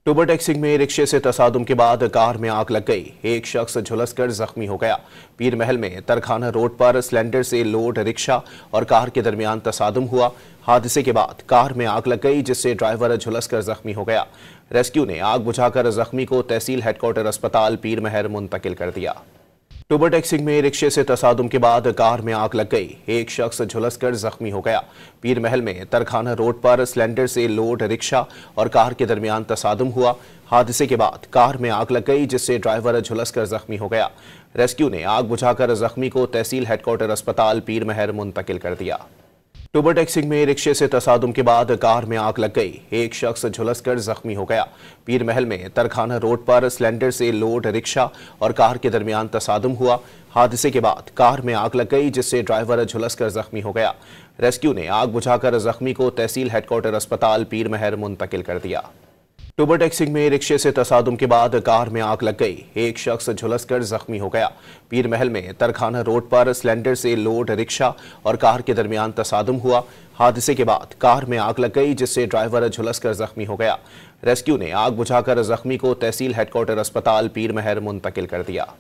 टूबर taxing में रिक्शे से तसादुम के बाद कार में आग लग गई। एक शख्स झुलसकर जख्मी हो गया। पीर महल में तरखाना रोड पर सिलेंडर से लोड रिक्शा और कार के दरमियान तसादुम हुआ। हादसे के बाद कार में आग लग गई, जिससे ड्राइवर झुलसकर जख्मी हो गया। रेस्क्यू ने आग बुझाकर जख्मी को तहसील हेडक्वार्टर अस्पताल पीर महल मुंतकिल कर दिया। टूबर टैक्सिंग में रिक्शे से तसादुम के बाद कार में आग लग गई। एक शख्स झुलसकर जख्मी हो गया। पीर महल में तरखाना रोड पर सिलेंडर से लोड रिक्शा और कार के दरमियान तसादुम हुआ। हादसे के बाद कार में आग लग गई, जिससे ड्राइवर झुलसकर जख्मी हो गया। रेस्क्यू ने आग बुझाकर जख्मी को तहसील हेडक्वार्टर अस्पताल पीर महल मुंतकिल कर दिया। टूबर टैक्सिंग में रिक्शे से तसादुम के बाद कार में आग लग गई। एक शख्स झुलसकर जख्मी हो गया। पीर महल में तरखाना रोड पर सिलेंडर से लोड रिक्शा और कार के दरमियान तसादुम हुआ। हादसे के बाद कार में आग लग गई, जिससे ड्राइवर झुलसकर जख्मी हो गया। रेस्क्यू ने आग बुझाकर जख्मी को तहसील हेडक्वार्टर अस्पताल पीर महल मुंतकिल कर दिया। टूबर टैक्सिंग में रिक्शे से तसादुम के बाद कार में आग लग गई। एक शख्स झुलसकर जख्मी हो गया। पीर महल में तरखाना रोड पर सिलेंडर से लोड रिक्शा और कार के दरमियान तसादुम हुआ। हादसे के बाद कार में आग लग गई, जिससे ड्राइवर झुलसकर जख्मी हो गया। रेस्क्यू ने आग बुझाकर जख्मी को तहसील हेडक्वार्टर अस्पताल पीर महल मुंतकिल कर दिया।